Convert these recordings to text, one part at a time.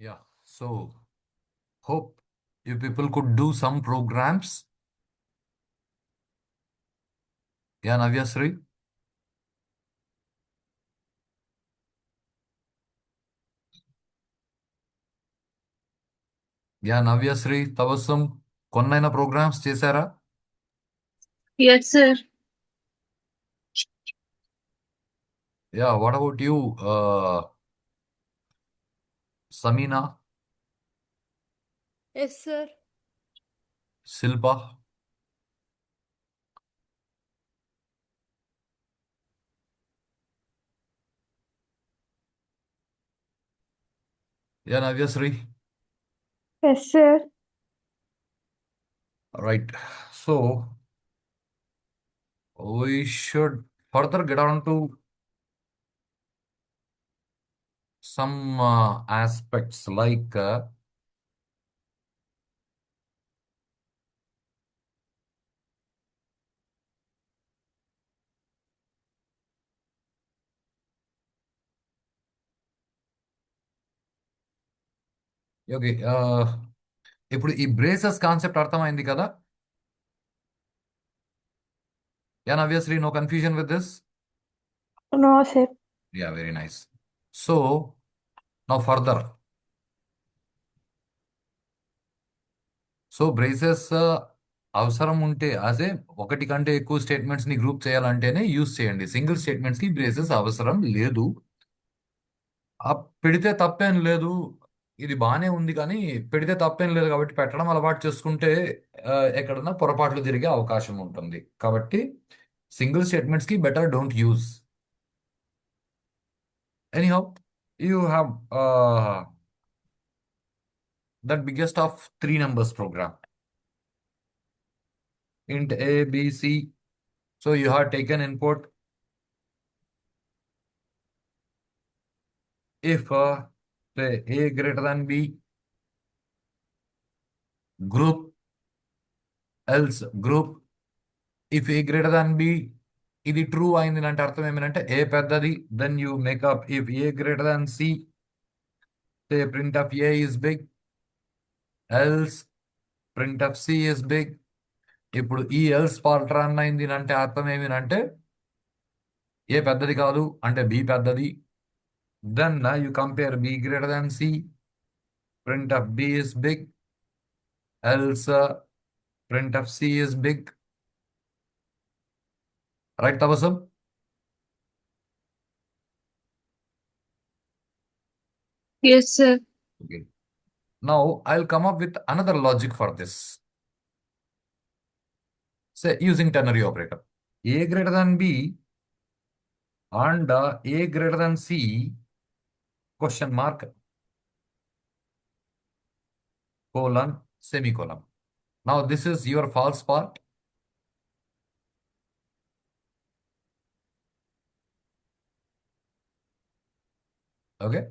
Yeah. So hope you people could do some programs. Yeah, Navyasri. Yeah, Navyasri, Tabassum. కొన్నైనా programs చేశారా? Yes, sir. Yeah, what about you, Samina, Yes, sir. Shilpa? Yeah, Navyasri. Yes, sir. Right. So we should further get on to some aspects like okay. ఇప్పుడు ఈ braces concept అర్థమైంది కదా? Yeah, Navyasri, no confusion with this? No, sir. Yeah, very nice. So now further. So braces అవసరం ఉంటే అదే ఒకటి కంటే ఎక్కువ స్టేట్మెంట్స్ ని గ్రూప్ చేయాలంటేనే యూస్ చేయండి. సింగిల్ స్టేట్మెంట్స్ కి బ్రేసెస్ అవసరం లేదు. పెడితే తప్పేం లేదు. ఇది బాగానే ఉంది కానీ పెడితే తప్పేం లేదు కాబట్టి పెట్టడం అలవాటు చేసుకుంటే ఆ, ఎక్కడన్నా పొరపాట్లు జరిగే అవకాశం ఉంటుంది. కాబట్టి సింగిల్ స్టేట్మెంట్స్ కి better don't use. Anyhow, you have that biggest of three numbers program, int a b c. So you have taken input. If say a greater than b, group, else group. If a greater than b, ఇది true అయింది అంటే అర్థం ఏమిటంటే a పెద్దది. Then you make up if a greater than c, say printf a is big, else printf c is big. ఇప్పుడు ఈ else part run అయింది అంటే అర్థం ఏమిటంటే ఏ పెద్దది కాదు అంటే బి పెద్దది. Then you compare b greater than c, printf b is big, else printf c is big. Right, Tabassum? Yes, sir. Okay. Now I'll come up with another logic for this. Say using ternary operator. A greater than B and A greater than C, question mark, colon, semicolon. Now this is your false part. Okay.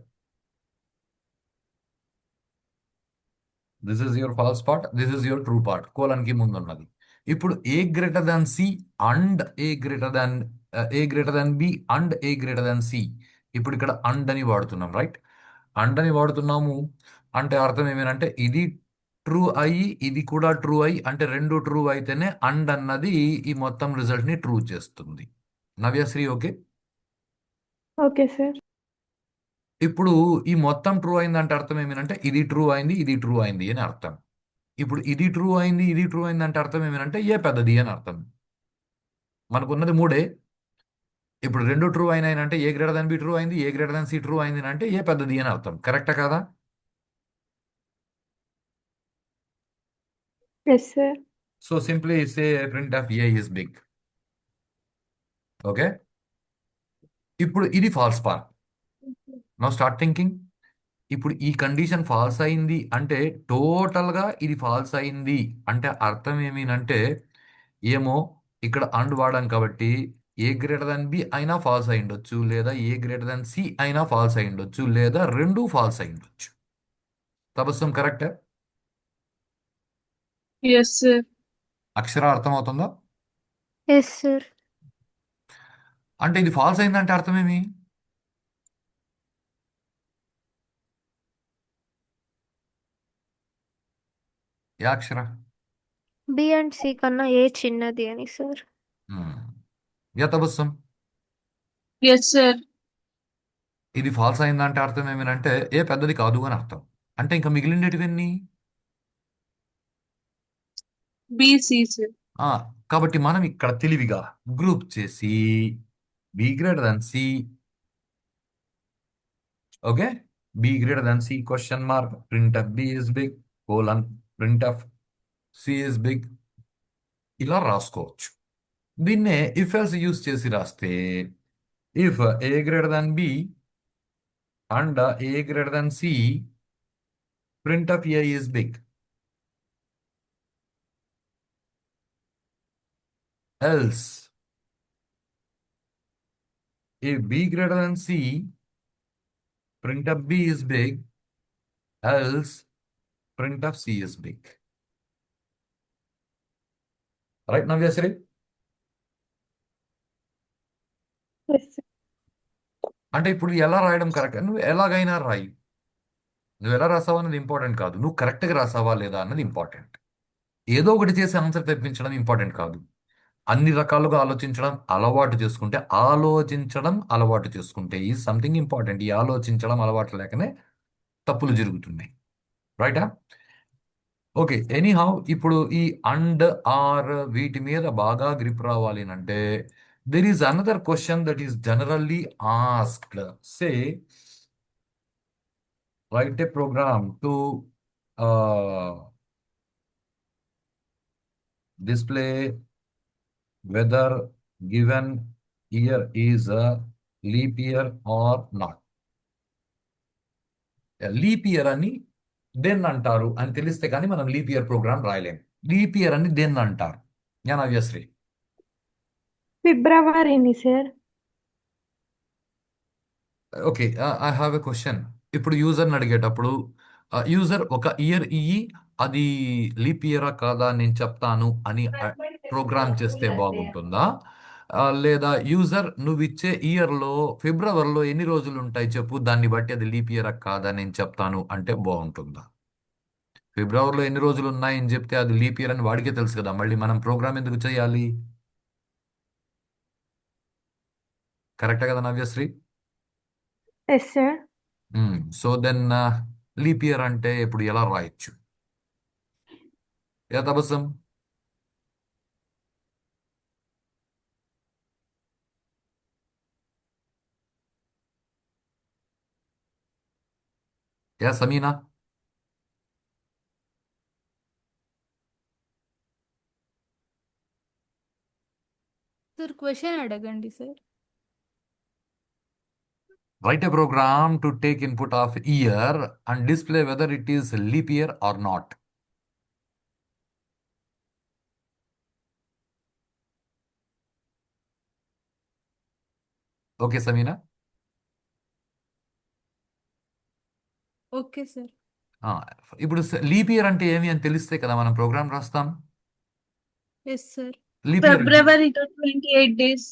This is your false part. This is your true part. Colon కి ముందు ఉన్నది. ఇప్పుడు A greater than C and A greater than A greater than B and A greater than C. ఇప్పుడు ఇక్కడ and అని వాడుతున్నాం, right? And అని వాడుతున్నాము అంటే అర్థం ఏమేనంటే ఇది ట్రూ అయ్యి ఇది కూడా ట్రూ అయ్యి అంటే రెండు ట్రూ అయితేనే అండ్ అన్నది ఈ మొత్తం రిజల్ట్ ని ట్రూ చేస్తుంది. నవ్యశ్రీ, ఓకే? Okay, sir. ఇప్పుడు ఈ మొత్తం ట్రూ అయిందంటే అర్థం ఏమేనంటే ఇది ట్రూ అయింది ఇది ట్రూ అయింది అని అర్థం. ఇప్పుడు ఇది ట్రూ అయింది ఇది ట్రూ అయింది అంటే అర్థం ఏమేనంటే ఏ పెద్దది అని అర్థం. మనకున్నది మూడే. ఇప్పుడు రెండు ట్రూ అయినాయి అంటే ఏ గ్రేటర్ దాన్ బి ట్రూ అయింది, ఏ గ్రేటర్ దాన్ సి ట్రూ అయింది అంటే ఏ పెద్దది అని అర్థం. కరెక్టా కాదా? Yes, sir. So simply say printf a is big. Okay. ఇప్పుడు ఇది false part. Now start thinking. ఇప్పుడు ఈ కండిషన్ ఫాల్స్ అయింది అంటే టోటల్గా ఇది ఫాల్స్ అయింది అంటే అర్థం ఏమీనంటే ఏమో ఇక్కడ అండ్ వాడాం కాబట్టి ఏ గ్రేటర్ దాన్ బి అయినా ఫాల్స్ అయి ఉండొచ్చు, లేదా ఏ గ్రేటర్ దాన్ సి అయినా ఫాల్స్ అయి ఉండొచ్చు, లేదా రెండు ఫాల్స్ అయి ఉండొచ్చు. Tabassum correct? Yes, sir. Akshara అర్థమవుతుందా? Yes, sir. అంటే ఇది ఫాల్స్ అయిందంటే అర్థమేమి? Yeah Akshara? B and C కన్నా ఏ చిన్నది అని sir. Yeah Tabassum? Yes sir. ఇది ఫాల్స్ అయిందంటే అర్థం ఏమేనంటే ఏ పెద్దది కాదు అని అర్థం. అంటే ఇంకా మిగిలినటివన్నీ బిసి సార్. ఆ, కాబట్టి మనం ఇక్కడ తెలివిగా గ్రూప్ చేసి b greater than c. Okay, b greater than c question mark printf b is big colon printf c is big, ఇలా రాసుకోవచ్చు. దీన్నే ఇఫ్ ఎల్స్ యూస్ చేసి రాస్తే if a greater than b and a greater than c printf a is big, else if b greater than c print of b is big, else print of c is big. Right now, Yasri? Yes sir. అంటే ఇప్పుడు ఎలా రాయడం correct? నువ్వు ఎలాగైనా రాయి. నువ్వు ఎలా రాసావా అన్నది ఇంపార్టెంట్ కాదు, నువ్వు కరెక్ట్గా రాసావా లేదా అన్నది ఇంపార్టెంట్. ఏదో ఒకటి చేసి ఆన్సర్ తెప్పించడం ఇంపార్టెంట్ కాదు. అన్ని రకాలుగా ఆలోచించడం అలవాటు చేసుకుంటే, ఈ సంథింగ్ ఇంపార్టెంట్. ఈ ఆలోచించడం అలవాటు లేకనే తప్పులు జరుగుతున్నాయి. రైటా? ఓకే, ఎనీహౌ ఇప్పుడు ఈ అండ్ ఆర్ వీటి మీద బాగా గ్రిప్ రావాలి అంటే there is another question that is generally asked. Say write a program to display whether given year is leap year or not. Leap year అని దేన్ని అంటారు అని తెలిస్తే కానీ మనం లీప్ ఇయర్ ప్రోగ్రామ్ రాయలేము. లీప్ ఇయర్ అని దేన్ని అంటారు? నేను అవ్యశ్రీ. ఫిబ్రవరిని sir. Okay, I have a question. ఇప్పుడు యూజర్ని అడిగేటప్పుడు యూజర్ ఒక ఇయర్ ఇయ్యి, అది లీప్ ఇయరా కాదా నేను చెప్తాను అని ప్రోగ్రామ్ చేస్తే బాగుంటుందా? లేదా యూజర్ నువ్వు ఇచ్చే ఇయర్లో ఫిబ్రవరిలో ఎన్ని రోజులు ఉంటాయి చెప్పు, దాన్ని బట్టి అది లీప్ ఇయరా కాదా నేను చెప్తాను అంటే బాగుంటుందా? ఫిబ్రవరిలో ఎన్ని రోజులు ఉన్నాయని చెప్తే అది లీప్ ఇయర్ అని వాడికే తెలుసు కదా, మళ్ళీ మనం ప్రోగ్రామ్ ఎందుకు చేయాలి? కరెక్టే కదా Navyasri? Yes sir. So then leap year అంటే ఇప్పుడు ఎలా రాయొచ్చు? Yeah Tabassum? Yeah Samina? Sir question అడగండి sir. Write a program to take input of year and display whether it is leap year or not. Okay Sameena? Okay sir. ఆ, ఇప్పుడు leap year అంటే ఏమి అని తెలిస్తే కదా మనం ప్రోగ్రామ్ రాస్తాం. Yes sir. లీప్ ఇయర్ అంటే ఫిబ్రవరిలో 28 డేస్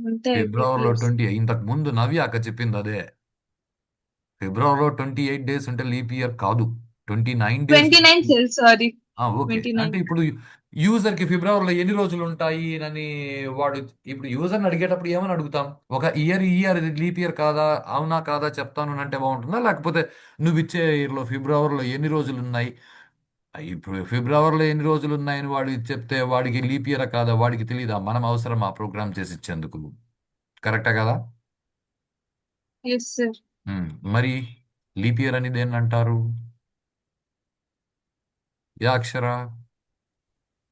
ఉంటే ఫిబ్రవరిలో 20, ఇంతకు ముందు నవ్య అక్క చెప్పింది అదే. ఫిబ్రవరిలో 28 డేస్ ఉంటే లీప్ ఇయర్ కాదు, 29 డేస్. 29 sir, sorry. ఓకే, 29. అంటే ఇప్పుడు యూజర్ కి ఫిబ్రవరిలో ఎన్ని రోజులు ఉంటాయి అని వాడు ఇప్పుడు యూజర్ని అడిగేటప్పుడు ఏమని అడుగుతాం? ఒక ఇయర్ లీప్ ఇయర్ కాదా, అవునా కాదా చెప్తాను అని అంటే బాగుంటుందా? లేకపోతే నువ్వు ఇచ్చే ఇయర్లో ఫిబ్రవరిలో ఎన్ని రోజులు ఉన్నాయి, ఇప్పుడు ఫిబ్రవరిలో ఎన్ని రోజులు ఉన్నాయని వాడు చెప్తే వాడికి లీప్ ఇయర్ కాదా వాడికి తెలియదా? మనం అవసరం ఆ ప్రోగ్రామ్ చేసి ఇచ్చేందుకు. కరెక్టా కదా? Yes sir. మరి లీప్ ఇయర్ అని దేన్ని అంటారు? యా అక్షర?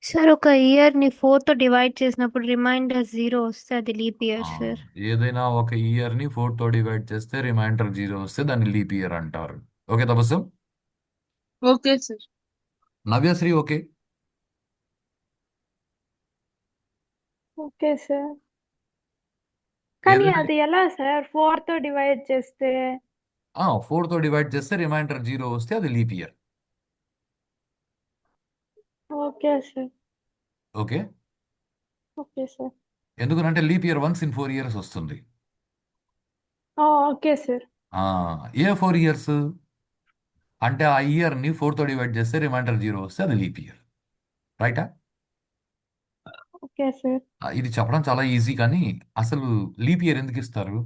సార్ ఒక ఇయర్ ని 4 తో డివైడ్ చేసినప్పుడు రిమైండర్ 0 వస్తే అది లీప్ ఆ, ఇయర్ సార్. ఏదైనా ఒక ఇయర్ ని 4 తో డివైడ్ చేస్తే రిమైండర్ 0 వస్తే దాన్ని లీప్ ఇయర్ అంటారు. ఓకే తపస్సు? Okay sir. Navyasri okay? Okay sir. కానీ ఏదైనా అది ఎలా సార్ 4 తో డివైడ్ చేస్తే? 4 తో డివైడ్ చేస్తే రిమైండర్ 0 వస్తే అది leap year. Okay sir. Okay, okay sir. ఎందుకంటే leap year once in 4 years వస్తుంది. Okay sir. ఏ 4 ఇయర్స్ అంటే ఆ ఇయర్ ని 4 తో డివైడ్ చేస్తే రిమైండర్ 0 వస్తే అది లీప్ ఇయర్. రైటా? Okay sir. ఇది చెప్పడం చాలా ఈజీ కానీ అసలు లీప్ ఇయర్ ఎందుకు ఇస్తారు?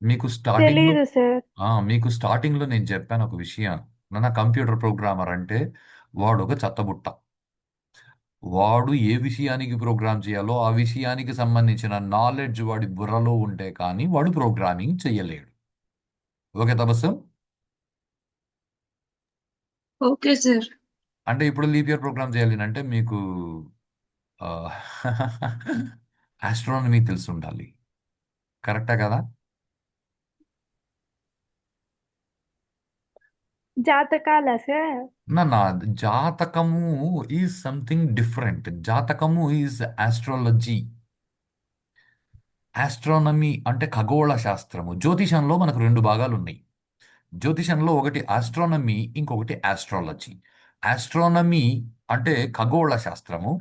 మీకు స్టార్టింగ్‌లో తెలీదు సార్. మీకు స్టార్టింగ్‌లో నేను చెప్పాను ఒక విషయం. నాన్న కంప్యూటర్ ప్రోగ్రామర్ అంటే వాడొక చెత్తబుట్ట. వాడు ఏ విషయానికి ప్రోగ్రామ్ చేయాలో ఆ విషయానికి సంబంధించిన నాలెడ్జ్ వాడి బుర్రలో ఉంటే కానీ వాడు ప్రోగ్రామింగ్ చేయలేడు. ఓకే తబస్సం? Okay sir. అంటే ఇప్పుడు లీప్ ఇయర్ ప్రోగ్రామ్ చేయాలి అంటే మీకు ఆస్ట్రానమీ తెలిసి ఉండాలి. కరెక్టా కదా? జాతకాలా సార్? నా జాతకము ఈజ్ సంథింగ్ డిఫరెంట్. జాతకము ఈజ్ ఆస్ట్రాలజీ. ఆస్ట్రానమీ అంటే ఖగోళ శాస్త్రము. జ్యోతిషంలో మనకు రెండు భాగాలు ఉన్నాయి. జ్యోతిషంలో ఒకటి ఆస్ట్రానమీ, ఇంకొకటి ఆస్ట్రాలజీ. ఆస్ట్రానమీ అంటే ఖగోళ శాస్త్రము.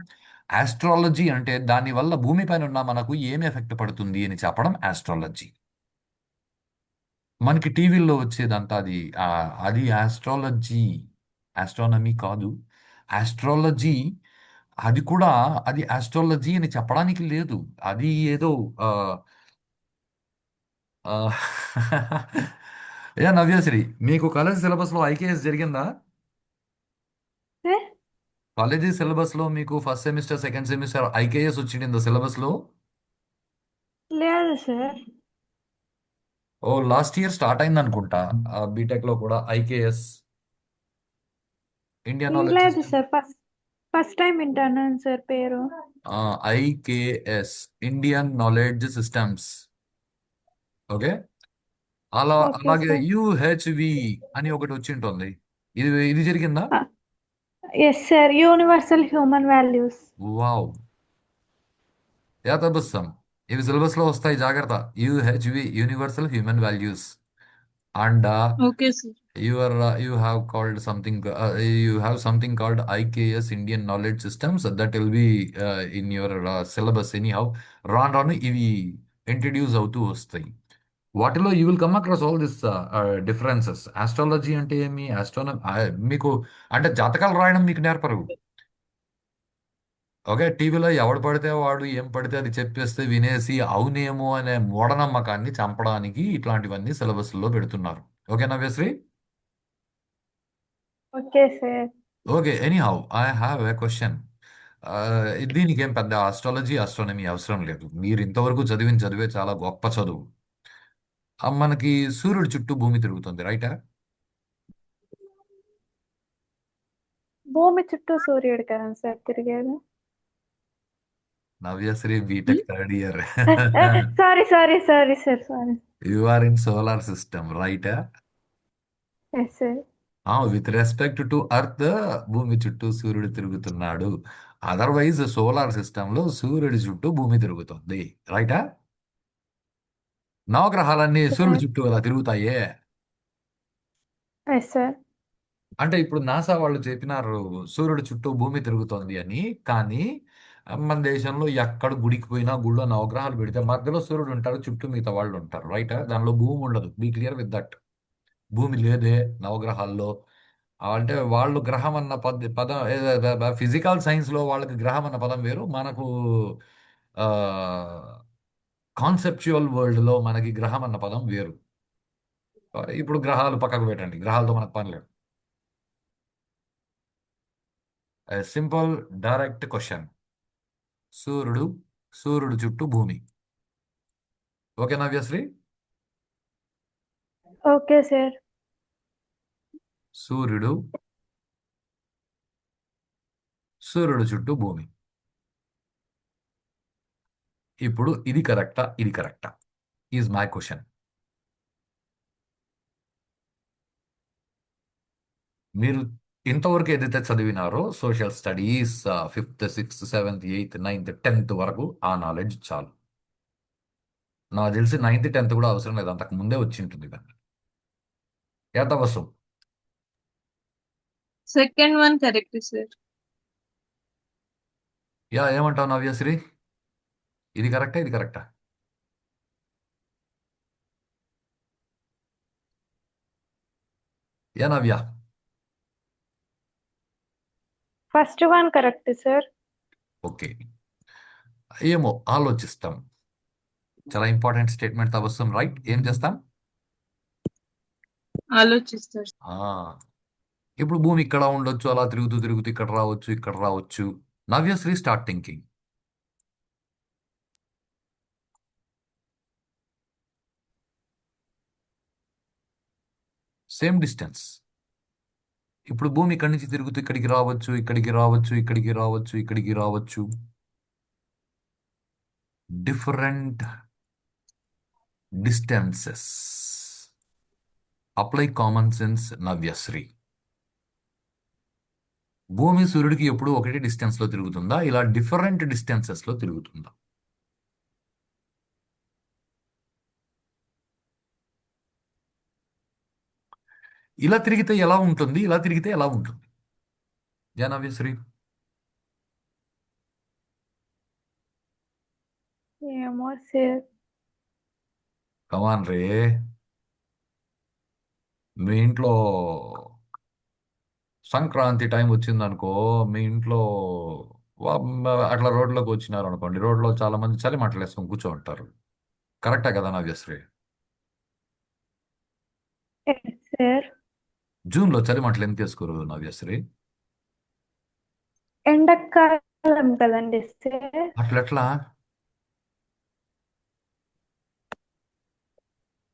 ఆస్ట్రాలజీ అంటే దానివల్ల భూమిపైన ఉన్న మనకు ఏం ఎఫెక్ట్ పడుతుంది అని చెప్పడం ఆస్ట్రాలజీ. మనకి టీవీల్లో వచ్చేదంతా అది ఆస్ట్రాలజీ. ఆస్ట్రానమీ కాదు. ఆస్ట్రాలజీ అది కూడా అది ఆస్ట్రాలజీ అని చెప్పడానికి లేదు. అది ఏదో ఆ, ఆ, ఏ నవ్యశ్రీ, మీకు కాలేజ్ సిలబస్లో ఐకేఎస్ జరిగిందా? సార్ కాలేజీ సిలబస్లో మీకు first semester second semester IKS వచ్చింది సిలబస్లో? లేదు సార్. ఓ లాస్ట్ ఇయర్ స్టార్ట్ అయింది అనుకుంటా. బీటెక్లో కూడా ఐకేఎస్, ఇండియన్ నాలెడ్జ్ లేదు సిస్టమ్. సార్. ఫస్ట్ టైం వింటున్నాను సార్ పేరు. IKS Indian knowledge systems. Okay. Okay అలాగే సార్. యుహెచ్వి అని ఒకటి వచ్చి ఉంటుంది. ఇది జరిగిందా? Yes sir. Universal human values. Wow. Yeah Tabassum, ఇవి సిలబస్లో వస్తాయి, జాగ్రత్త. UHV universal human values. And okay sir. you have called something you have something called IKS Indian Knowledge Systems that will be in your syllabus anyhow. రాను రాను ఇవి introduce అవుతూ వస్తాయి. వాటిలో you will come across all this differences. Astrology అంటే ఏమి, మీకు అంటే జాతకాలు రాయడం మీకు నేర్పరు. ఓకే. టీవీలో ఎవడు పడితే వాడు ఏం పడితే అది చెప్పేస్తే వినేసి అవునేమో అనే మూఢనమ్మకాన్ని చంపడానికి ఇట్లాంటివన్నీ సిలబస్లో పెడుతున్నారు. Okay Navyasri? Okay sir. Okay. Anyhow I have a question. దీనికి ఏం పెద్ద ఆస్ట్రాలజీ ఆస్ట్రానమీ అవసరం లేదు. మీరు ఇంతవరకు చదివిన చదివే చాలా గొప్ప చదువు. మనకి సూర్యుడు చుట్టూ భూమి తిరుగుతుంది, రైటా? భూమి చుట్టూ సూర్యుడు కదా సార్ తిరిగేది. Navyasri BTech third year. Sorry sorry sorry sir. Sorry. You are in solar system, రైటా? Yes sir. With respect to earth భూమి చుట్టూ సూర్యుడు తిరుగుతున్నాడు. అదర్వైజ్ సోలార్ సిస్టంలో సూర్యుడి చుట్టూ భూమి తిరుగుతుంది, రైటా? నవగ్రహాలన్నీ సూర్యుడి చుట్టూ అలా తిరుగుతాయే. Yes sir. అంటే ఇప్పుడు నాసా వాళ్ళు చెప్పినారు సూర్యుడు చుట్టూ భూమి తిరుగుతోంది అని. కానీ మన దేశంలో ఎక్కడ గుడికి పోయినా గుళ్ళో నవగ్రహాలు పెడితే మధ్యలో సూర్యుడు ఉంటారు, చుట్టూ మిగతా వాళ్ళు ఉంటారు, రైట్? దానిలో భూమి ఉండదు. Be clear with that. భూమి లేదే నవగ్రహాల్లో. అంటే వాళ్ళు గ్రహం అన్న పదం ఫిజికల్ సైన్స్ లో వాళ్ళకి గ్రహం అన్న పదం వేరు, మనకు కాన్సెప్చువల్ వరల్డ్ లో మనకి గ్రహం అన్న పదం వేరు. ఇప్పుడు గ్రహాలు పక్కకు పెట్టండి, గ్రహాలతో మనకు పని లేదు. Simple direct question. సూర్యుడు సూర్యుడు చుట్టూ భూమి. ఓకే నవ్యశ్రీ? Okay sir. సూర్యుడు సూర్యుడు చుట్టూ భూమి. ఇప్పుడు ఇది కరెక్టా, ఇది కరెక్టా ఈజ్ మై క్వశ్చన్. మీరు ఇంతవరకు ఏదైతే చదివినారో social studies, fifth sixth seventh eighth ninth 10th వరకు ఆ నాలెడ్జ్ చాలు. నాకు తెలిసి 9th 10th కూడా అవసరం లేదు, అంతకు ముందే వచ్చి ఉంటుంది దాన్ని. ఎంత అవసరం? Second one correct sir. Yeah, ఏమంటావు నవ్యశ్రీ? ఇది కరెక్టా, ఇది కరెక్టా? Yeah Navya? First one correct sir. Okay, ఏమో ఆలోచిస్తాం. చాలా ఇంపార్టెంట్ స్టేట్మెంట్ తబస్సం, రైట్? ఏం చేస్తాం? ఆలోచిస్తారు. ఆ, ఇప్పుడు భూమి ఇక్కడ ఉండొచ్చు, అలా తిరుగుతూ తిరుగుతూ ఇక్కడ రావచ్చు, ఇక్కడ రావచ్చు. Navyasri start thinking. Same distance. ఇప్పుడు భూమి ఇక్కడి నుంచి తిరుగుతూ ఇక్కడికి రావచ్చు, ఇక్కడికి రావచ్చు, ఇక్కడికి రావచ్చు, ఇక్కడికి రావచ్చు. Different distances. Apply common sense, Navyasri. భూమి సూర్యుడికి ఎప్పుడు ఒకటి డిస్టెన్స్ లో తిరుగుతుందా, ఇలా డిఫరెంట్ డిస్టెన్సెస్ లో తిరుగుతుందా? ఇలా తిరిగితే ఎలా ఉంటుంది, ఇలా తిరిగితే ఎలా ఉంటుంది? నవ్యశ్రీ. ఏమో సార్. కమాన్ రే. మీ ఇంట్లో సంక్రాంతి టైం వచ్చిందనుకో, మీ ఇంట్లో అట్లా రోడ్లోకి వచ్చినారు అనుకోండి, రోడ్లో చాలా మంది చలి మంటలు వేసుకొని కూర్చో ఉంటారు. కరెక్టే కదా నవ్యశ్రీ? Yes sir. జూన్లో చలి మంటలు ఎందుకు వేసుకోరు నవ్యశ్రీ? ఎండాకాలం కదండి సార్. అట్లెట్లా?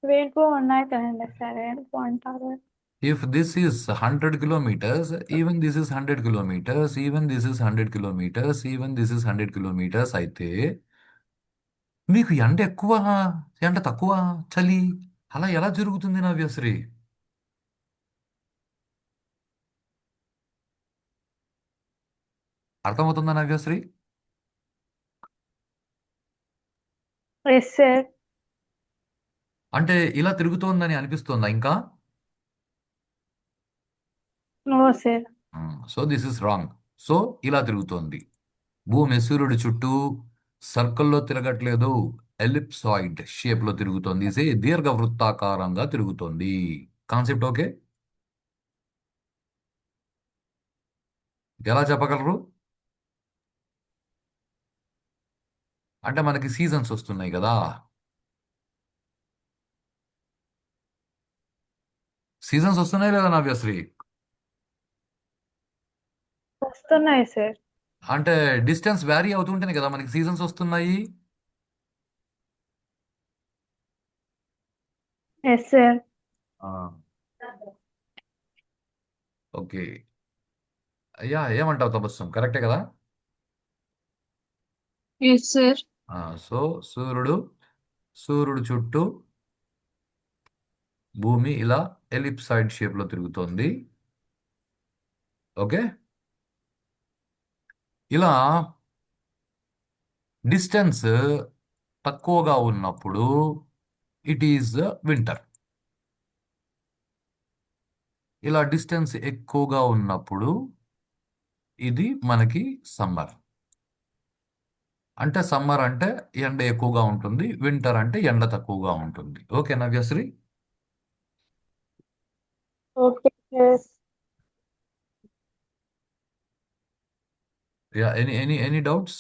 వేడిపో ఉన్నాయి కదండి సార్, వేడిపో అంటారు. If this is 100 kilometers, even this is 100 kilometers, even this is 100 kilometers, even this is 100 kilometers అయితే మీకు ఎండ ఎక్కువ, ఎండ తక్కువ, చలి అలా ఎలా జరుగుతుంది నవ్యశ్రీ? అర్థమవుతుందా నవ్యశ్రీ? Yes sir. అంటే ఇలా తిరుగుతోందని అనిపిస్తోందా ఇంకా? No sir. So this is wrong. So ఇలా తిరుగుతోంది. భూమి సూర్యుడి చుట్టూ సర్కిల్లో తిరగట్లేదు, ఎలిప్సాయిడ్ షేప్ లో తిరుగుతోంది. దీర్ఘ వృత్తాకారంగా తిరుగుతోంది. Concept okay? ఎలా చెప్పగలరు? అంటే మనకి సీజన్స్ వస్తున్నాయి కదా. సీజన్స్ వస్తున్నాయి లేదా నవ్యశ్రీ? వస్తున్నాయి సార్. అంటే డిస్టెన్స్ వ్యారీ అవుతుంటేనే కదా మనకి సీజన్స్ వస్తున్నాయి. Yes sir. ఓకే, అయ్యా ఏమంటావు తబస్సం, కరెక్టే కదా? Yes sir. సో సూర్యుడు చుట్టూ భూమి ఇలా ఎలిప్సాయిడ్ షేప్ లో తిరుగుతోంది. ఓకే, ఇలా డిస్టెన్స్ తక్కువగా ఉన్నప్పుడు ఇట్ ఈజ్ వింటర్. ఇలా డిస్టెన్స్ ఎక్కువగా ఉన్నప్పుడు ఇది మనకి సమ్మర్. అంటే సమ్మర్ అంటే ఎండ ఎక్కువగా ఉంటుంది, వింటర్ అంటే ఎండ తక్కువగా ఉంటుంది. Okay Navyasri? Okay sir. Any doubts?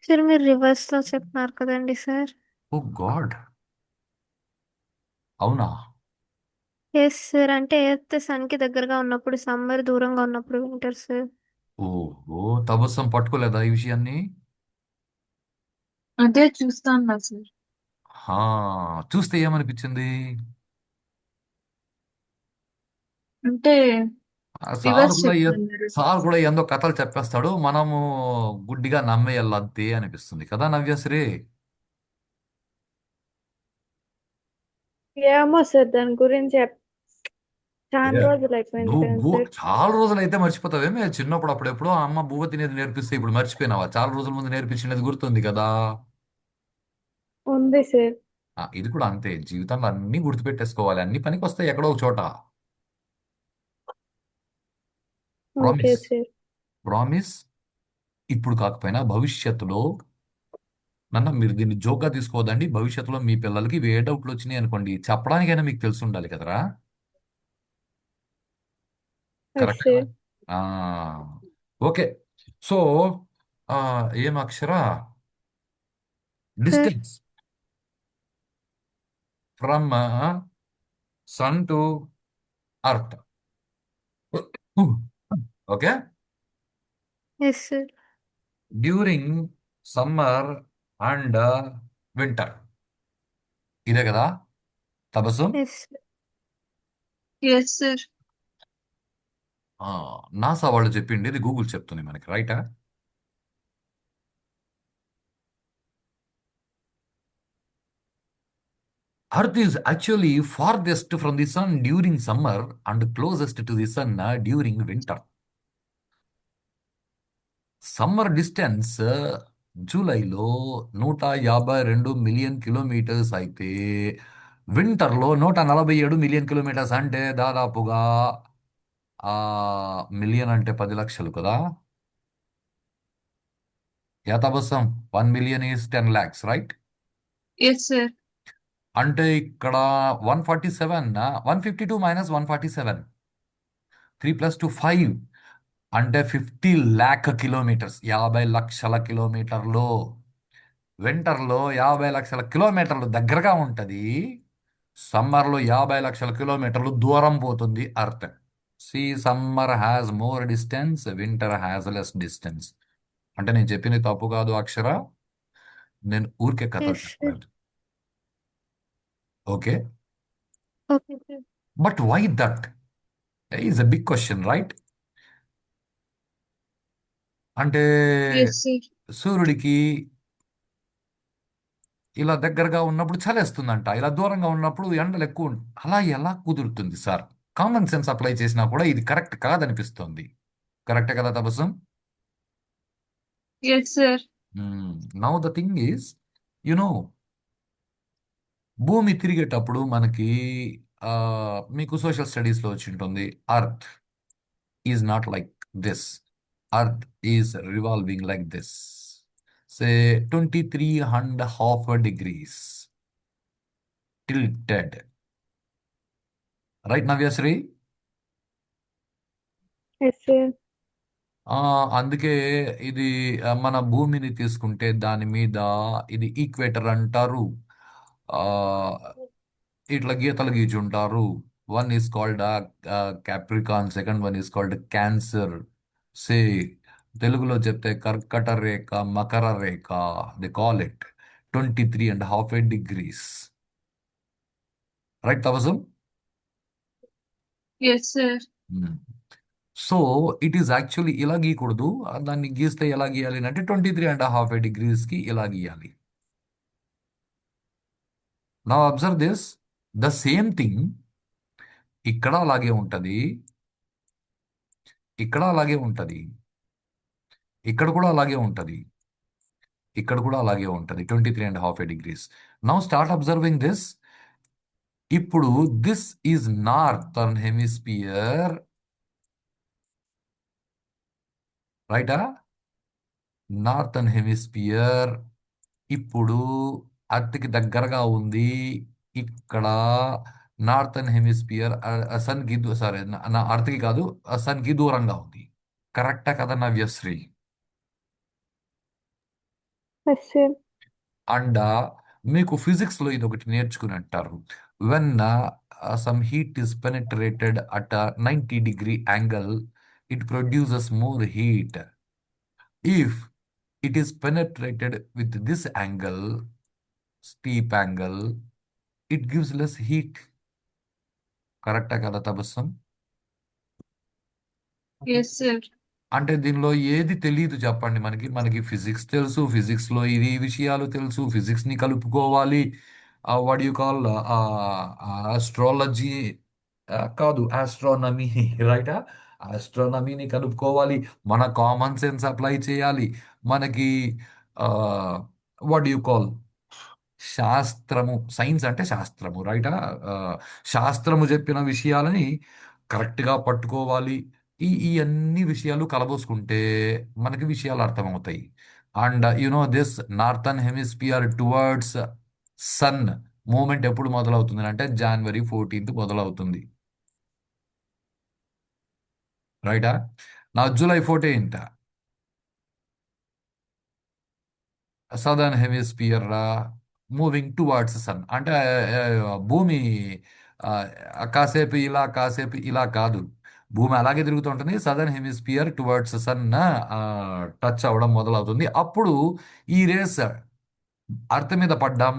Sir మీరు రివర్స్ లో చెప్తున్నారు కదండి సార్. ఓ గాడ్, అవునా? Yes sir. అంటే ఎర్త్ సన్ కి దగ్గరగా ఉన్నప్పుడు సమ్మర్, దూరంగా ఉన్నప్పుడు వింటర్ సార్. ఓ తబస్సం పట్టుకోలేదా ఈ విషయాన్ని? అదే చూస్తాను సార్. హా, చూస్తే ఏమనిపించింది? అంటే ఆ రివర్స్ చెప్తున్నారు. సార్ కూడా ఏందో కథలు చెప్పేస్తాడు, మనము గుడ్డిగా నమ్మేయాలంతే అనిపిస్తుంది కదా నవ్యశ్రీ? ఏమో సార్, దాని గురించి చాలా ఏ, రోజులు అయిపోయింది నువ్వు కదా సార్. చాలా రోజులు అయితే మర్చిపోతావేమే. చిన్నప్పుడు అప్పుడెప్పుడో అమ్మ బువ్వ తినేది నేర్పిస్తే ఇప్పుడు మర్చిపోయినావా? చాలా రోజుల ముందు నేర్పించినది గుర్తుంది కదా. ఉంది సార్. ఇది కూడా అంతే, జీవితంలో అన్ని గుర్తుపెట్టేసుకోవాలి, అన్ని పనికి వస్తాయి ఎక్కడో ఒక చోట. Okay promise, sir. ప్రామిస్. ఇప్పుడు కాకపోయినా భవిష్యత్తులో, మీరు దీన్ని జోక్గా తీసుకోవద్దండి. భవిష్యత్తులో మీ పిల్లలకి ఇవి ఏ డౌట్లు వచ్చినాయి అనుకోండి, చెప్పడానికైనా మీకు తెలిసి ఉండాలి కదరా. Yes, correct sir. Okay so ఏం Akshara sir distance from sun to earth okay yes sir during summer and winter ఇదే కదా Tabassum yes Yes, sir. NASA వాళ్ళు చెప్పింది ఇది గూగుల్ చెప్తుంది మనకి రైటా Earth is actually farthest from the sun during summer and closest to the sun during winter. Summer distance జూలైలో 152 million kilometres అయితే వింటర్లో 147 మిలియన్ కిలోమీటర్స్ అంటే దాదాపుగా మిలియన్ అంటే 10 లక్షలు కదా యథాబసం 1 million is 10 lakhs right Yes, sir. అంటే ఇక్కడ 147 152 మైనస్ 147 3 + 2 5 అంటే 50 lakh కిలోమీటర్స్ 50 లక్షల కిలోమీటర్లు వింటర్లో 50 లక్షల కిలోమీటర్లు దగ్గరగా ఉంటుంది సమ్మర్లో 50 లక్షల కిలోమీటర్లు దూరం పోతుంది earth summer has more distance winter has less distance అంటే నేను చెప్పింది తప్పు కాదు అక్షర నేను ఊరికే కథ ఎస్ సార్ చెప్పలేదు okay okay sir but why that is a big question right అంటే Yes, sir. సూర్యుడికి ఇలా దగ్గరగా ఉన్నప్పుడు చలేస్తుందంట ఇలా దూరంగా ఉన్నప్పుడు ఎండలు ఎక్కువ అలా ఎలా కుదురుతుంది సార్ కామన్ సెన్స్ అప్లై చేసినా కూడా ఇది కరెక్ట్ కాదనిపిస్తుంది కరెక్టే కదా తబస్సం Yes, sir. Now the thing is you know భూమి తిరిగేటప్పుడు మనకి ఆ, మీకు సోషల్ స్టడీస్లో వచ్చి ఉంటుంది earth is not like this earth is revolving like this say 23.5 degrees tilted right Navyasri Yes, sir. అందుకే ఇది మన భూమిని తీసుకుంటే దాని మీద ఇది ఈక్వేటర్ అంటారు ఆ, ఇట్లా గీతలు గీచుంటారు one is called Capricorn second one is called Cancer say తెలుగులో చెప్తే కర్కట రేఖ మకర రేఖ they call it 23.5 degrees right Tabassum Yes, sir. So it is actually ఇలా గీయకూడదు దాన్ని గీస్తే ఎలా గీయాలి అంటే 23.5 degrees ఇలా గీయాలి నా observe this the same thing ఇక్కడ అలాగే ఉంటది ఇక్కడ అలాగే ఉంటది ఇక్కడ కూడా అలాగే ఉంటది ఇక్కడ కూడా అలాగే ఉంటది 23.5 degrees now start observing this ఇప్పుడు దిస్ ఈజ్ నార్థర్న్ హెమిస్పియర్ రైటా నార్థర్న్ హెమిస్పియర్ ఇప్పుడు అర్త్కి దగ్గరగా ఉంది ఇక్కడ నార్థర్న్ హెమిస్పియర్ సన్కి సారీ నా అర్త్కి కాదు సన్కి దూరంగా ఉంది కరెక్టా కదా నవ్యశ్రీ Yes, sir. అండ్ మీకు ఫిజిక్స్లో ఇది ఒకటి నేర్చుకుని అంటారు when some heat is penetrated at 90 degree angle it produces more heat if it is penetrated with this angle steep angle it gives less heat కరెక్టా కదా తబస్సం Yes, sir. అంటే దీనిలో ఏది తెలియదు చెప్పండి మనకి ఫిజిక్స్ తెలుసు ఫిజిక్స్ లో ఇది ఈ విషయాలు తెలుసు ఫిజిక్స్ ని కలుపుకోవాలి వాట్ యు కాల్ ఆస్ట్రాలజీ కాదు ఆస్ట్రానమీ రైట్ ఆస్ట్రానమీని కలుపుకోవాలి మన కామన్ సెన్స్ అప్లై చేయాలి మనకి వాట్ యు కాల్ శాస్త్రము సైన్స్ అంటే శాస్త్రము రైటా శాస్త్రము చెప్పిన విషయాలని కరెక్ట్గా పట్టుకోవాలి ఈ అన్ని విషయాలు కలబోసుకుంటే మనకి విషయాలు అర్థమవుతాయి and you know this northern hemisphere towards sun movement ఎప్పుడు మొదలవుతుంది అంటే January 14th మొదలవుతుంది రైటా? నా July 14th southern hemisphere moving towards sun అంటే భూమి ఆ, కాసేపు ఇలా కాసేపు ఇలా కాదు. భూమి అలాగే తిరుగుతూ ఉంటుంది. Southern hemisphere towards sun touch అవ్వడం మొదలవుతుంది. అప్పుడు ఈ రేస్ అర్త్ మీద పడ్డాం,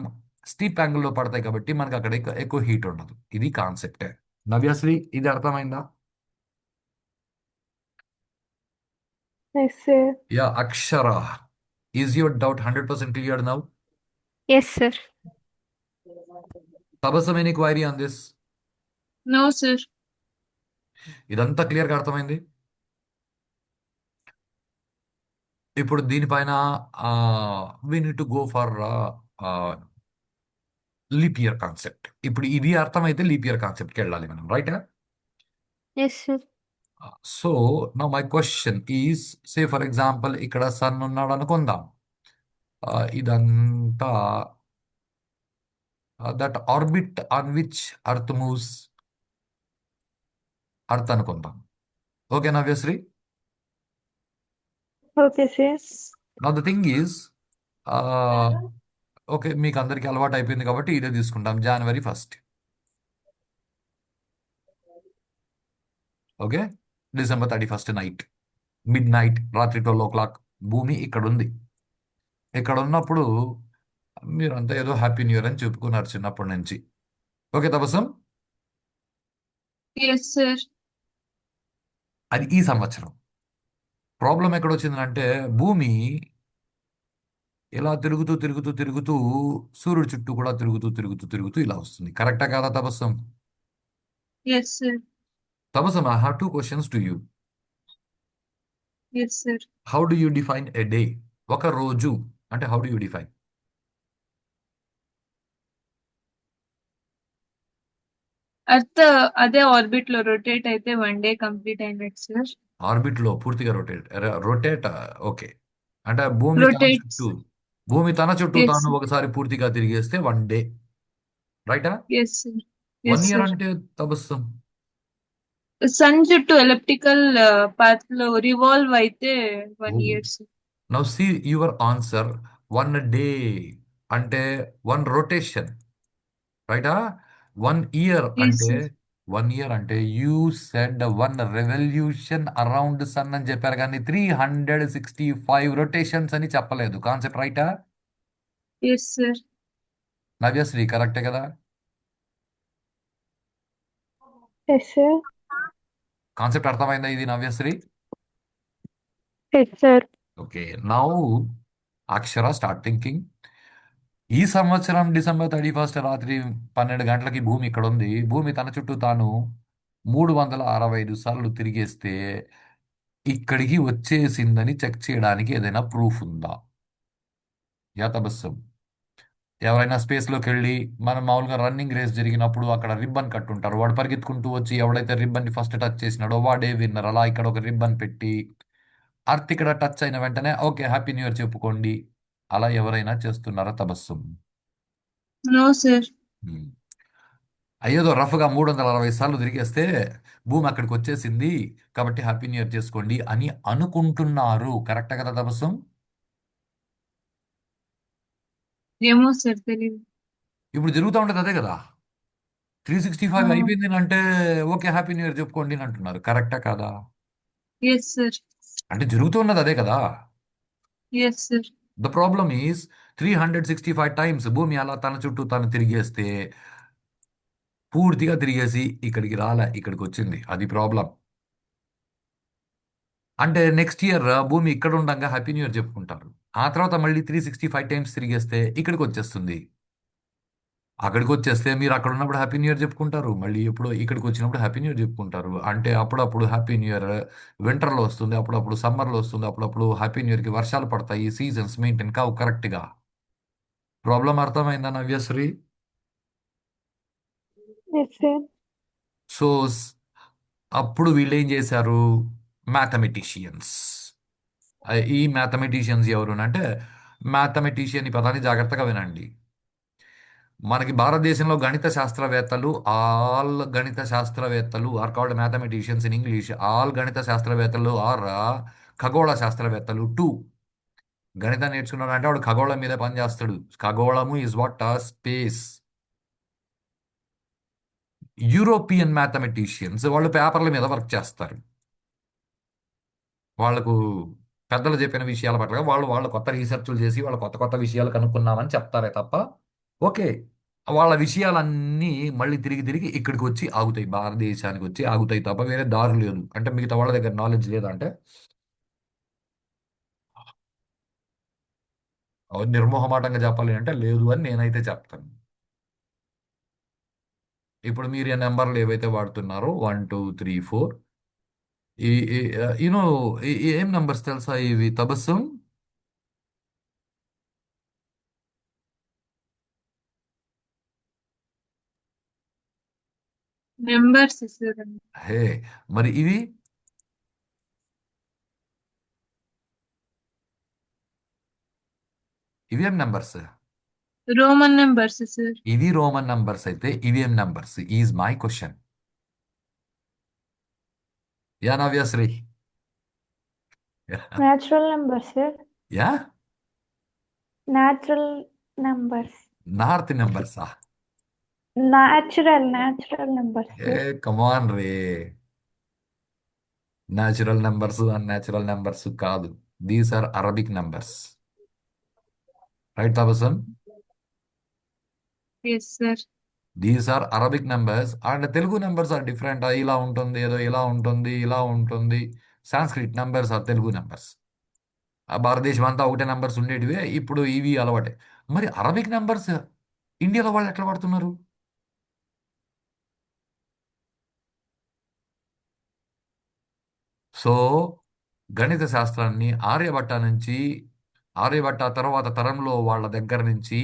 స్టీప్ యాంగిల్లో పడతాయి కాబట్టి మనకి అక్కడ ఎక్కువ ఎక్కువ హీట్ ఉండదు. ఇది కాన్సెప్ట్. నవ్యశ్రీ, ఇది అర్థమైందా? Yes, sir. Yeah Akshara, is your doubt 100% clear now? Yes sir. Tabassum any query on this? No, sir. ఇదంతా క్లియర్గా అర్థమైంది. ఇప్పుడు దీనిపైన we need to go for leap year concept. ఇప్పుడు ఇది అర్థమైతే లీప్ ఇయర్ కాన్సెప్ట్కి వెళ్ళాలి మనం, రైట్? Yes sir. సో నా my question is, say for example ఇక్కడ సన్ ఉన్నాడు అనుకుందాం. ఇదంతా that orbit on which earth moves, earth అనుకుందాం. ఓకే నవ్యశ్రీ? Okay, sir. నా ద థింగ్ ఈజ్, ఓకే మీకు అందరికీ అలవాటు అయిపోయింది కాబట్టి ఇదే తీసుకుంటాం, January 1st. Okay, December 31st night, mid night, రాత్రి 12 o'clock భూమి ఇక్కడ ఉంది. ఇక్కడ ఉన్నప్పుడు మీరంతా ఏదో హ్యాపీ న్యూ ఇయర్ అని చెప్పుకున్నారు చిన్నప్పటి నుంచి. Okay Tabassum, Yes, sir. అది ఈ సంవత్సరం. ప్రాబ్లం ఎక్కడ వచ్చిందంటే భూమి ఇలా తిరుగుతూ తిరుగుతూ తిరుగుతూ సూర్యుడి చుట్టూ కూడా తిరుగుతూ తిరుగుతూ తిరుగుతూ ఇలా వస్తుంది. కరెక్టా కాదా Tabassum? Yes, sir. Tabassum, I have 2 questions to you. Yes, sir. How do you define a day? ఒక రోజు అంటే how do you define? Earth అదే ఆర్బిట్ లో రొటేట్ అయితే 1 day కంప్లీట్ అయినట్టు సార్. ఆర్బిట్ లో పూర్తిగా రొటేట్ ఓకే. అంటే భూమి తన Rotates. చుట్టూ భూమి తన చుట్టూ Yes, తాను sir. ఒకసారి పూర్తిగా తిరిగేస్తే 1 day, రైటా? Yes, sir. 1 Yes, year sir. అంటే తపస్సం సన్ చుట్టూ ఎలిప్టికల్ పాత్ లో రివాల్వ్ అయితే 1 year, sir. Now see your answer. 1 day అంటే 1 rotation, రైటా? 1 year Yes, అంటే sir. 1 year అంటే you said 1 revolution around sun అని చెప్పారు, కానీ 365 రొటేషన్స్ అని చెప్పలేదు. కాన్సెప్ట్ రైటా? Yes, sir. నవ్యశ్రీ కరెక్టే కదా? Yes, sir. కాన్సెప్ట్ అర్థమైందా ఇది Navyasri? Yes, sir. Okay, now Akshara start thinking. ఈ సంవత్సరం December 31st రాత్రి 12 గంటలకి భూమి ఇక్కడ ఉంది. భూమి తన చుట్టూ తాను 365 సార్లు తిరిగేస్తే ఇక్కడికి వచ్చేసిందని చెక్ చేయడానికి ఏదైనా ప్రూఫ్ ఉందా? యా తబస్సం, ఎవరైనా స్పేస్లోకి వెళ్ళి మనం మామూలుగా రన్నింగ్ రేస్ జరిగినప్పుడు అక్కడ రిబ్బన్ కట్టుంటారు, వాడు పరిగెత్తుకుంటూ వచ్చి ఎవడైతే రిబ్బన్ని ఫస్ట్ టచ్ చేసినాడో వాడే విన్నర్. అలా ఇక్కడ ఒక రిబ్బన్ పెట్టి అర్త్ ఇక్కడ టచ్ అయిన వెంటనే ఓకే హ్యాపీ న్యూ ఇయర్ చెప్పుకోండి. అలా ఎవరైనా చేస్తున్నారా తబస్సం? No, sir. హ్మ్. అయ్యేదో రఫ్గా 360 సార్లు తిరిగేస్తే భూమి అక్కడికి వచ్చేసింది కాబట్టి హ్యాపీ న్యూ ఇయర్ చేసుకోండి అని అనుకుంటున్నారు. కరెక్టా కదా తబస్సం? ఏమో సార్ తెలియదు. ఇప్పుడు జరుగుతూ ఉంటుంది అదే కదా. 365 అయిపోయింది అంటే ఓకే హ్యాపీ న్యూ ఇయర్ చెప్పుకోండి అని అంటున్నారు. కరెక్టా కాదా? Yes, sir. అంటే జరుగుతున్నది అదే కదా. Yes, sir. The problem is 365 times భూమి అలా తన చుట్టూ తను తిరిగేస్తే పూర్తిగా తిరిగేసి ఇక్కడికి రాలే, ఇక్కడికి వచ్చింది. అది ప్రాబ్లం. అంటే నెక్స్ట్ ఇయర్ భూమి ఇక్కడ ఉండగా హ్యాపీ న్యూ ఇయర్ చెప్పుకుంటారు. ఆ తర్వాత మళ్ళీ 365 టైమ్స్ తిరిగేస్తే ఇక్కడికి వచ్చేస్తుంది. అక్కడికి వచ్చేస్తే మీరు అక్కడ ఉన్నప్పుడు హ్యాపీ న్యూ ఇయర్ చెప్పుకుంటారు, మళ్ళీ ఎప్పుడో ఇక్కడికి వచ్చినప్పుడు హ్యాపీ న్యూ ఇయర్ చెప్పుకుంటారు. అంటే అప్పుడప్పుడు హ్యాపీ న్యూ ఇయర్ వింటర్లో వస్తుంది, అప్పుడప్పుడు సమ్మర్లో వస్తుంది, అప్పుడప్పుడు హ్యాపీ న్యూ ఇయర్కి వర్షాలు పడతాయి. సీజన్స్ మెయింటైన్ కావు కరెక్ట్గా. ప్రాబ్లం అర్థమైందా నవ్యశ్రీ? Yes, sir. సో అప్పుడు వీళ్ళు ఏం చేశారు? మ్యాథమెటిషియన్స్. ఈ మ్యాథమెటిషియన్స్ ఎవరు అంటే, మ్యాథమెటిషియన్ ఈ పదాన్ని జాగ్రత్తగా వినండి. మనకి భారతదేశంలో గణిత శాస్త్రవేత్తలు ఆల్ గణిత శాస్త్రవేత్తలు are called mathematicians in English. All గణిత శాస్త్రవేత్తలు ఆర్ ఖగోళ శాస్త్రవేత్తలు టూ. గణితం నేర్చుకున్నాడు అంటే వాడు ఖగోళం మీద పనిచేస్తాడు. ఖగోళము is what space. European mathematicians వాళ్ళు పేపర్ల మీద వర్క్ చేస్తారు. వాళ్ళకు పెద్దలు చెప్పిన విషయాల పట్ల వాళ్ళు కొత్త రీసెర్చ్లు చేసి వాళ్ళు కొత్త కొత్త విషయాలు కనుక్కున్నామని చెప్తారే తప్ప ఓకే వాళ్ళ విషయాలన్నీ మళ్ళీ తిరిగి తిరిగి ఇక్కడికి వచ్చి ఆగుతాయి, భారతదేశానికి వచ్చి ఆగుతాయి తప్ప వేరే దారి లేదు. అంటే మిగతా వాళ్ళ దగ్గర నాలెడ్జ్ లేదా అంటే నిర్మోహమాటంగా చెప్పాలి అంటే లేదు అని నేనైతే చెప్తాను. ఇప్పుడు మీరు ఈ నెంబర్లు ఏవైతే వాడుతున్నారో 1 2 3 4 ఈ యూనో ఏం నెంబర్స్ తెలుసా ఇవి తబస్సుం? Numbers sir. హే మరి ఇవి ఇవేం నెంబర్స్? Roman numbers sir. ఇవి రోమన్ నంబర్స్ అయితే ఇవేం numbers is my question. Yeah Navyasri? Natural numbers sir. Yeah natural numbers. North నెంబర్సా? న్యాచురల్ నెంబర్స్ ఏ సార్. కమాన్ రే, న్యాచురల్ నెంబర్స్ అన్యాచురల్ నెంబర్స్ కాదు. These are Arabic numbers, right Tabassum? Yes sir. These are Arabic numbers and Telugu numbers are different. ఇలా ఉంటుంది, ఏదో ఇలా ఉంటుంది, ఇలా ఉంటుంది. Sanskrit numbers are Telugu numbers. ఆ భారతదేశం అంతా ఒకటే నెంబర్స్ ఉండేటివే, ఇప్పుడు ఇవి అలవాటే. మరి అరబిక్ నెంబర్స్ ఇండియాలో వాళ్ళు ఎట్లా వాడుతున్నారు? సో గణిత శాస్త్రాన్ని ఆర్యభట్ట తర్వాత తరంలో వాళ్ళ దగ్గర నుంచి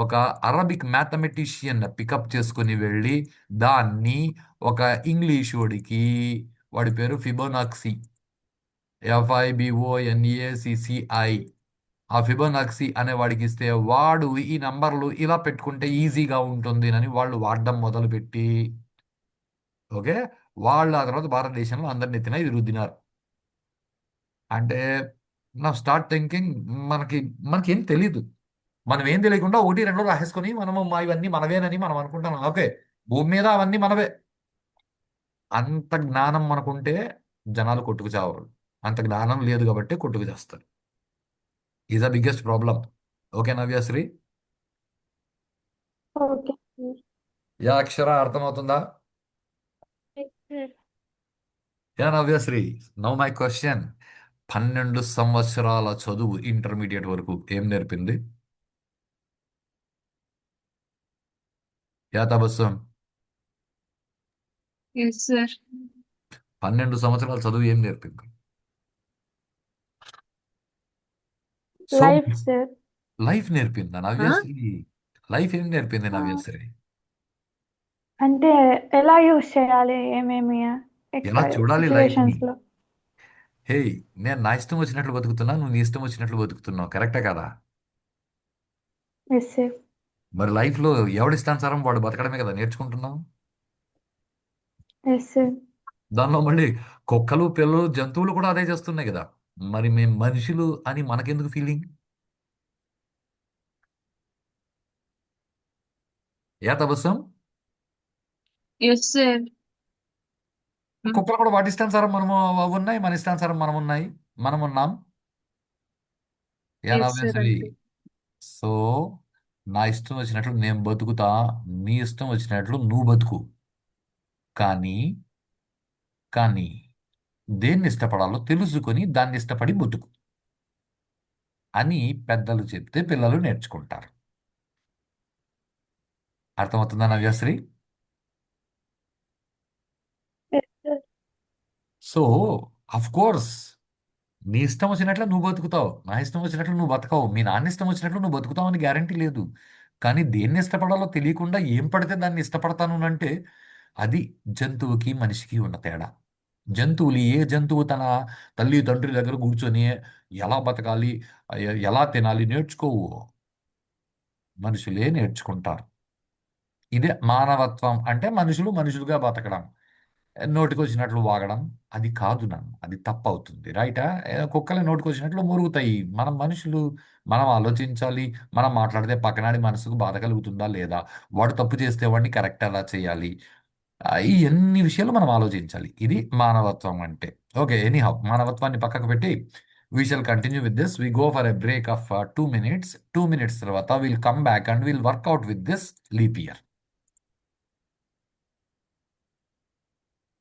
ఒక అరబిక్ మ్యాథమెటిషియన్ పికప్ చేసుకుని వెళ్ళి దాన్ని ఒక ఇంగ్లీష్ వాడి పేరు ఫిబోనాక్సీ, FIBONACCI, ఆ ఫిబోనాక్సీ అనే వాడికి ఇస్తే వాడు ఈ నంబర్లు ఇలా పెట్టుకుంటే ఈజీగా ఉంటుంది అని వాళ్ళు వాడడం మొదలుపెట్టి ఓకే వాళ్ళు ఆ తర్వాత భారతదేశంలో అందరిని ఎత్తిన ఇది రుద్దినారు. అంటే నా స్టార్ట్ థింకింగ్ మనకి మనకేం తెలీదు. మనం ఏం తెలియకుండా ఒకటి రెండు రాసేసుకొని మనము ఇవన్నీ మనవేనని మనం అనుకుంటాం. ఓకే, భూమి మీద అవన్నీ మనవే. అంత జ్ఞానం మనకుంటే జనాలు కొట్టుకు చావరు. అంత జ్ఞానం లేదు కాబట్టి కొట్టుకు చేస్తారు. Is the biggest problem. Okay Navyasri? Okay sir. Yeah Akshara అర్థమవుతుందా? Sir yeah Navyasri, now my question. 12 సంవత్సరాల చదువు ఇంటర్మీడియట్ వరకు ఏం నేర్పింది? యా తబస్సం? Yes sir. 12 సంవత్సరాల చదువు ఏం నేర్పింది? So life sir. లైఫ్ నేర్పిందా నవ్యశ్రీ? లైఫ్ ఏం నేర్పింది ఆ, నవ్యశ్రీ? అంటే ఎలా యూస్ చేయాలి, ఏమేమి ఎలా చూడాలి లైఫ్ ని? సిచ్యువేషన్స్ లో. హే, నేను నా ఇష్టం వచ్చినట్లు బతుకుతున్నా, నువ్వు నీ ఇష్టం వచ్చినట్లు బతుకుతున్నావు, కరెక్టే కదా? Yes sir. మరి లైఫ్ లో ఎవడిష్టానుసారం వాడు బతకడమే కదా నేర్చుకుంటున్నావు. Yes sir. దానిలో మళ్ళీ కుక్కలు పిల్లలు జంతువులు కూడా అదే చేస్తున్నాయి కదా. మరి మేము మనుషులు అని మనకెందుకు feeling? Yeah Tabassum? Yes sir. కుక్కలు కూడా వాటి ఇష్టానుసారం మనము అవి ఉన్నాయి, మన ఇష్టానుసారం మనం ఉన్నాం. Yeah yes sir. నవ్యశ్రీ? అంతే. సో నా ఇష్టం వచ్చినట్లు నేను బతుకుతా, నీ ఇష్టం వచ్చినట్లు నువ్వు బతుకు. కానీ కానీ దేన్ని ఇష్టపడాలో తెలుసుకొని దాన్ని ఇష్టపడి బతుకు అని పెద్దలు చెప్తే పిల్లలు నేర్చుకుంటారు. అర్థమవుతుందా Navyasri? Yes sir. So of course నీ ఇష్టం వచ్చినట్లు నువ్వు బతుకుతావు, నా ఇష్టం వచ్చినట్లు నువ్వు బతకవు, మీ నాన్న ఇష్టం వచ్చినట్లు నువ్వు బతుకుతావు అని గ్యారంటీ లేదు. కానీ దేన్ని ఇష్టపడాలో తెలియకుండా ఏం పడితే దాన్ని ఇష్టపడతాను అంటే అది జంతువుకి మనిషికి ఉన్న తేడా. ఏ జంతువు తన తల్లి తండ్రి దగ్గర కూర్చొని ఎలా బతకాలి, ఎలా తినాలి నేర్చుకోవు. మనుషులే నేర్చుకుంటారు. ఇదే మానవత్వం అంటే మనుషులు మనుషులుగా బతకడం. నోటికొచ్చినట్లు వాగడం అది కాదు నన్ను. అది తప్పవుతుంది. రైటా? కుక్కలు నోటికొచ్చినట్లు మురుగుతాయి. మనం మనుషులు. మనం ఆలోచించాలి. మనం మాట్లాడితే పక్కనాడి మనసుకు బాధ కలుగుతుందా లేదా? వాడు తప్పు చేస్తే వాడిని కరెక్ట్ ఎలా చేయాలి? ఈ ఎన్ని విషయాలు మనం ఆలోచించాలి. ఇది మానవత్వం అంటే. ఓకే. ఎనీహౌ మానవత్వాన్ని పక్కకు పెట్టి we shall continue with this. We go for a break of 2 minutes. 2 minutes తర్వాత will come back and will work out with this leap year.